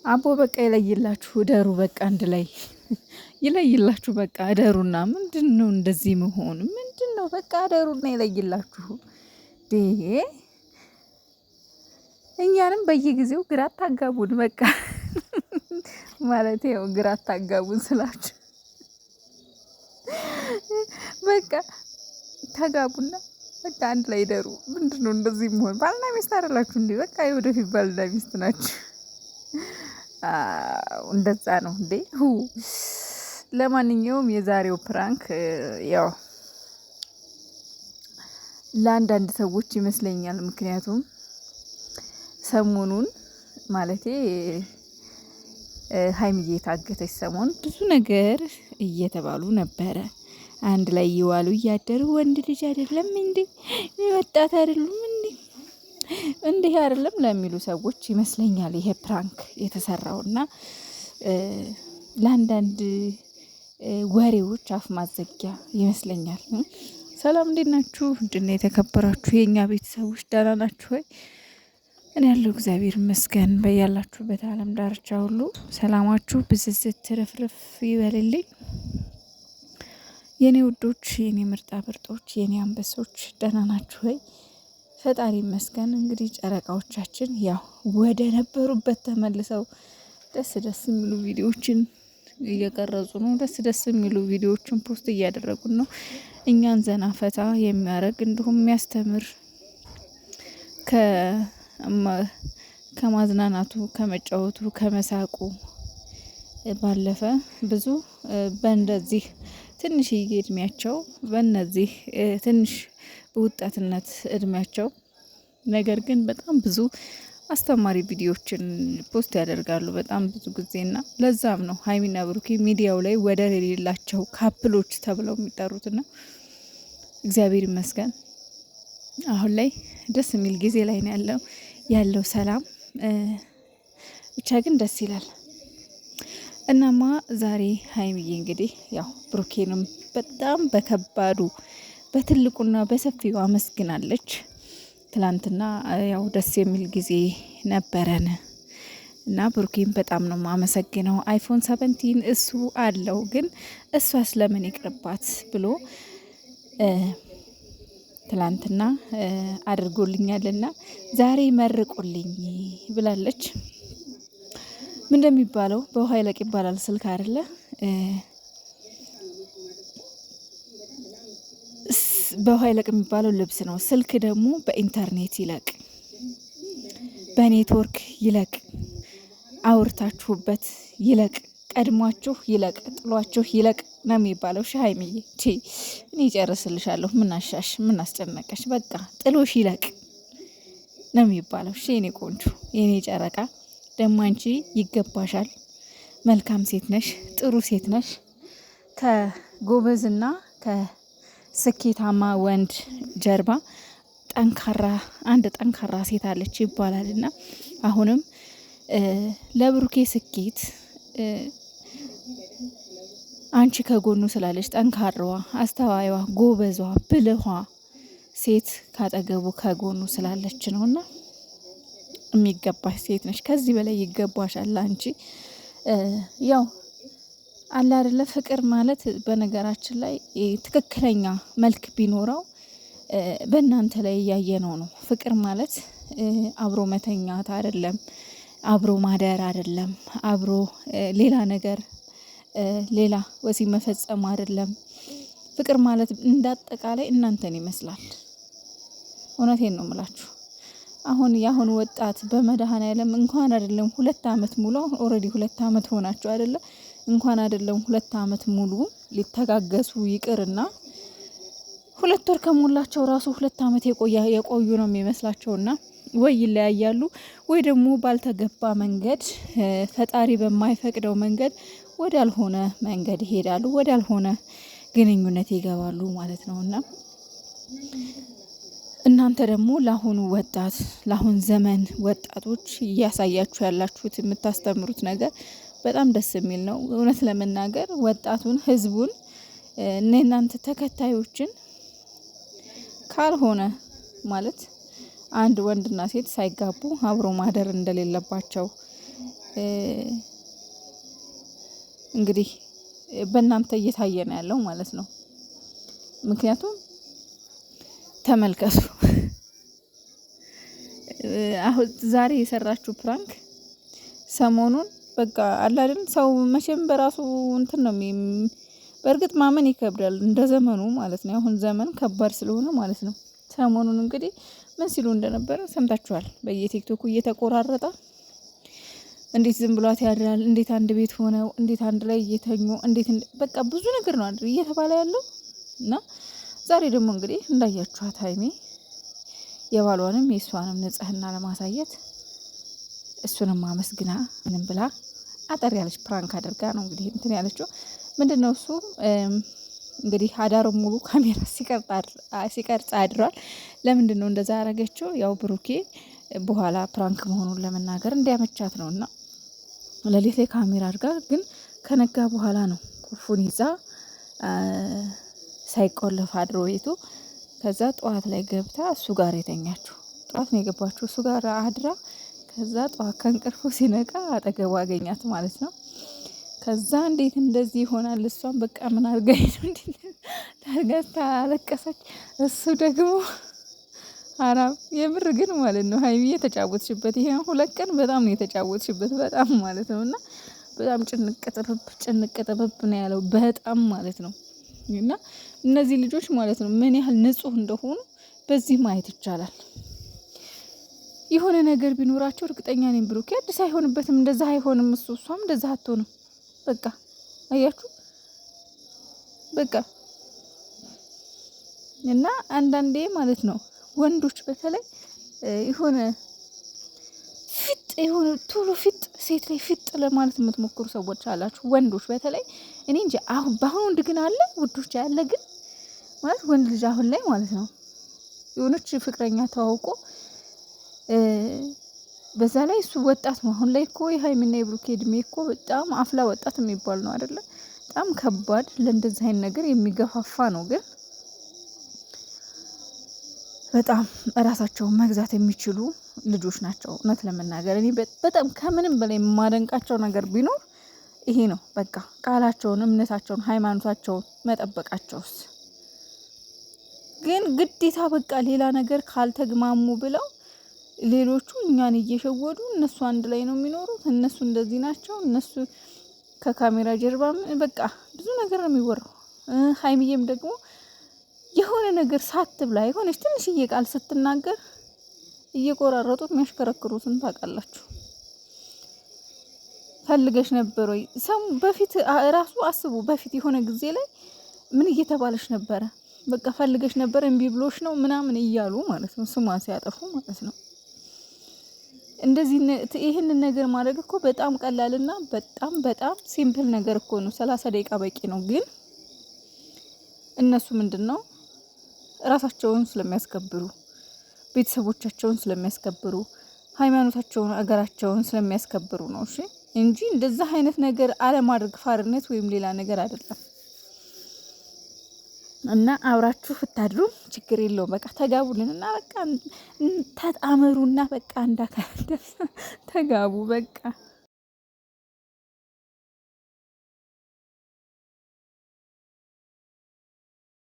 አቦ በቃ ይለይላችሁ እደሩ። በቃ አንድ ላይ ይለይላችሁ። በቃ እደሩና ምንድነው እንደዚህ መሆን? ምንድነው? በቃ እደሩና ይለይላችሁ። እኛንም በየጊዜው ግራ አታጋቡን። በቃ ማለት ያው ግራ አታጋቡን ስላችሁ በቃ ተጋቡና በቃ አንድ ላይ ደሩ። ምንድነው እንደዚህ መሆን? ባልና ሚስት አይደላችሁ እንዴ? በቃ የወደፊት ባልና ሚስት ናችሁ። እንደዛ ነው እንዴ? ለማንኛውም የዛሬው ፕራንክ ያው ለአንዳንድ ሰዎች ይመስለኛል። ምክንያቱም ሰሞኑን ማለቴ ሀይሚዬ የታገተች ሰሞን ብዙ ነገር እየተባሉ ነበረ። አንድ ላይ እየዋሉ እያደሩ ወንድ ልጅ አይደለም እንዴ? ወጣት አይደሉም እንዴ? እንዲህ አይደለም ለሚሉ ሰዎች ይመስለኛል ይሄ ፕራንክ የተሰራውና ለአንዳንድ ወሬዎች አፍ ማዘጊያ ይመስለኛል። ሰላም እንዴት ናችሁ? እንድና የተከበራችሁ የኛ ቤተሰቦች ደህና ናችሁ ወይ? እኔ ያለው እግዚአብሔር ይመስገን። በያላችሁበት ዓለም ዳርቻ ሁሉ ሰላማችሁ ብዝዝት ትርፍርፍ ይበልልኝ። የኔ ውዶች፣ የኔ ምርጣ ምርጦች፣ የኔ አንበሶች ደህና ናችሁ ወይ? ፈጣሪ ይመስገን። እንግዲህ ጨረቃዎቻችን ያው ወደ ነበሩበት ተመልሰው ደስ ደስ የሚሉ ቪዲዮዎችን እየቀረጹ ነው። ደስ የሚሉ ቪዲዮዎችን ፖስት እያደረጉን ነው። እኛን ዘና ፈታ የሚያደርግ እንዲሁም የሚያስተምር ከማዝናናቱ ከመጫወቱ ከመሳቁ ባለፈ ብዙ በእንደዚህ ትንሽ እድሜያቸው በእነዚህ ትንሽ በወጣትነት እድሜያቸው ነገር ግን በጣም ብዙ አስተማሪ ቪዲዮዎችን ፖስት ያደርጋሉ በጣም ብዙ ጊዜና ለዛም ነው ሀይሚና ብሩኬ ሚዲያው ላይ ወደር የሌላቸው ካፕሎች ተብለው የሚጠሩትና እግዚአብሔር ይመስገን አሁን ላይ ደስ የሚል ጊዜ ላይ ነው ያለው ሰላም ብቻ ግን ደስ ይላል። እናማ ዛሬ ሀይሚዬ እንግዲህ ያው ብሩኬንም በጣም በከባዱ በትልቁና በሰፊው አመስግናለች። ትላንትና ያው ደስ የሚል ጊዜ ነበረን እና ብሩኬን በጣም ነው ማመሰግነው። አይፎን 17 እሱ አለው ግን እሷ ስለምን ይቅርባት ብሎ ትላንትና አድርጎልኛልና ዛሬ መርቁልኝ ብላለች። ምን እንደሚባለው በውሃ ይለቅ ይባላል ስልክ አይደለ? በውሃ ይለቅ የሚባለው ልብስ ነው። ስልክ ደግሞ በኢንተርኔት ይለቅ፣ በኔትወርክ ይለቅ፣ አውርታችሁበት ይለቅ፣ ቀድሟችሁ ይለቅ፣ ጥሏችሁ ይለቅ ነው የሚባለው። ሀይሚዬ እኔ ጨርስልሻለሁ። ምን አሻሽ? ምን አስጨነቀሽ? በቃ ጥሎሽ ይለቅ ነው የሚባለው። የኔ ቆንጆ፣ የኔ ጨረቃ ደግሞ አንቺ ይገባሻል። መልካም ሴት ነሽ፣ ጥሩ ሴት ነሽ። ከጎበዝና ከስኬታማ ወንድ ጀርባ አንድ ጠንካራ ሴት አለች ይባላልና አሁንም ለብሩኬ ስኬት አንቺ ከጎኑ ስላለች ጠንካራዋ፣ አስተዋይዋ፣ ጎበዟ፣ ብልኋ ሴት ካጠገቡ ከጎኑ ስላለች ነውና የሚገባሽ ሴት ነሽ። ከዚህ በላይ ይገባሻል። አንቺ ያው አለ አይደለ? ፍቅር ማለት በነገራችን ላይ ትክክለኛ መልክ ቢኖረው በእናንተ ላይ እያየነው ነው። ፍቅር ማለት አብሮ መተኛት አይደለም፣ አብሮ ማደር አይደለም፣ አብሮ ሌላ ነገር ሌላ ወሲብ መፈጸም አይደለም። ፍቅር ማለት እንዳጠቃላይ እናንተን ይመስላል። እውነቴን ነው የምላችሁ። አሁን የአሁን ወጣት በመድኃኔዓለም እንኳን አይደለም 2 አመት ሙሉ ኦልሬዲ 2 አመት ሆናቸው አይደለ? እንኳን አይደለም 2 አመት ሙሉ ሊተጋገሱ ይቅርና 2 ወር ከሞላቸው ራሱ 2 አመት የቆዩ ነው የሚመስላቸውና ወይ ይለያያሉ ወይ ደግሞ ባልተገባ መንገድ ፈጣሪ በማይፈቅደው መንገድ ወዳልሆነ መንገድ ይሄዳሉ፣ ወዳልሆነ ግንኙነት ይገባሉ ማለት ነውና እናንተ ደግሞ ለአሁኑ ወጣት ለአሁን ዘመን ወጣቶች እያሳያችሁ ያላችሁት የምታስተምሩት ነገር በጣም ደስ የሚል ነው። እውነት ለመናገር ወጣቱን ህዝቡን እናንተ ተከታዮችን ካልሆነ ማለት አንድ ወንድና ሴት ሳይጋቡ አብሮ ማደር እንደሌለባቸው እንግዲህ በእናንተ እየታየ ነው ያለው ማለት ነው። ምክንያቱም ተመልከቱ አሁን ዛሬ የሰራችሁ ፕራንክ ሰሞኑን በቃ አለ አይደል ሰው መቼም በራሱ እንትን ነው በእርግጥ ማመን ይከብዳል እንደ ዘመኑ ማለት ነው። አሁን ዘመን ከባድ ስለሆነ ማለት ነው። ሰሞኑን እንግዲህ ምን ሲሉ እንደነበረ ሰምታችኋል። በየቲክቶኩ እየተቆራረጠ እንዴት ዝም ብሏት ያድራል፣ እንዴት አንድ ቤት ሆነው፣ እንዴት አንድ ላይ እየተኙ፣ እንዴት በቃ ብዙ ነገር ነው አይደል እየተባለ ያለው እና ዛሬ ደግሞ እንግዲህ እንዳያችኋት ሀይሚ የባሏንም የእሷንም ንጽህና ለማሳየት እሱንም አመስግና ምንም ብላ አጠር ያለች ፕራንክ አድርጋ ነው እንግዲህ እንትን ያለችው። ምንድነው እሱ እንግዲህ አዳሩን ሙሉ ካሜራ ሲቀርጽ አድሯል። ለምንድን ነው እንደዛ ያደረገችው? ያው ብሩኬ በኋላ ፕራንክ መሆኑን ለመናገር እንዲያመቻት ነውና ለሊት ላይ ካሜራ አድርጋ ግን ከነጋ በኋላ ነው ቁልፉን ይዛ ሳይቆለፍ አድሮ ቤቱ። ከዛ ጠዋት ላይ ገብታ እሱ ጋር የተኛችው ጠዋት ነው የገባችው እሱ ጋር አድራ። ከዛ ጠዋት ከእንቅልፉ ሲነቃ አጠገቡ አገኛት ማለት ነው። ከዛ እንዴት እንደዚህ ይሆናል? እሷን በቃ ምን አርጋኝ ነው እንዴ ታርጋታ አለቀሰች። እሱ ደግሞ አራም የምር ግን ማለት ነው ሀይሚ የተጫወትሽበት ይሄ 2 ቀን በጣም ነው የተጫወትሽበት በጣም ማለት ነውና በጣም ጭንቅ ጥብብ ነው ያለው በጣም ማለት ነው። እና እነዚህ ልጆች ማለት ነው ምን ያህል ንጹህ እንደሆኑ በዚህ ማየት ይቻላል። የሆነ ነገር ቢኖራቸው እርግጠኛ ነኝ ብሩክ አዲስ አይሆንበትም፣ እንደዛ አይሆንም፣ እሷም እንደዛ አትሆንም። በቃ አያችሁ በቃ እና አንዳንዴ ማለት ነው ወንዶች በተለይ የሆነ ቶሎ ፊት ሴት ላይ ፊት ለማለት የምትሞክሩ ሰዎች አላችሁ። ወንዶች በተለይ እኔ እንጂ አሁን በአሁን ግን አለ ውዶች ያለ ግን ማለት ወንድ ልጅ አሁን ላይ ማለት ነው የሆነች ፍቅረኛ ተዋውቆ በዛ ላይ እሱ ወጣት ነው። አሁን ላይ እኮ የሀይሚና የብሩኬ እድሜ እኮ በጣም አፍላ ወጣት የሚባል ነው አይደለ? በጣም ከባድ ለእንደዚህ አይነት ነገር የሚገፋፋ ነው። ግን በጣም እራሳቸውን መግዛት የሚችሉ ልጆች ናቸው። እውነት ለመናገር እኔ በጣም ከምንም በላይ የማደንቃቸው ነገር ቢኖር ይሄ ነው። በቃ ቃላቸውን፣ እምነታቸውን፣ ሃይማኖታቸውን መጠበቃቸውስ ግን ግዴታ በቃ ሌላ ነገር ካልተግማሙ ብለው ሌሎቹ እኛን እየሸወዱ እነሱ አንድ ላይ ነው የሚኖሩት፣ እነሱ እንደዚህ ናቸው፣ እነሱ ከካሜራ ጀርባ በቃ ብዙ ነገር ነው የሚወራው። ሀይሚዬም ደግሞ የሆነ ነገር ሳትብላ የሆነች ትንሽዬ ቃል ስትናገር እየቆራረጡት የሚያሽከረክሩትን ታውቃላችሁ። ፈልገሽ ነበር ወይ ሰው በፊት ራሱ አስቡ። በፊት የሆነ ጊዜ ላይ ምን እየተባለሽ ነበረ? በቃ ፈልገሽ ነበር እምቢ ብሎሽ ነው ምናምን እያሉ ማለት ነው ስሟን ሲያጠፉ ማለት ነው። እንደዚህ ይህንን ነገር ማድረግ እኮ በጣም ቀላልና በጣም ሲምፕል ነገር እኮ ነው። 30 ደቂቃ በቂ ነው። ግን እነሱ ምንድነው ራሳቸውን ስለሚያስከብሩ፣ ቤተሰቦቻቸውን ስለሚያስከብሩ፣ ሃይማኖታቸውን፣ አገራቸውን ስለሚያስከብሩ ነው። እሺ እንጂ እንደዛ አይነት ነገር አለማድረግ ፋርነት ወይም ሌላ ነገር አይደለም። እና አብራችሁ ፍታድሩ ችግር የለውም። በቃ ተጋቡልንና በቃ ተጣመሩና በቃ እንዳከ ተጋቡ በቃ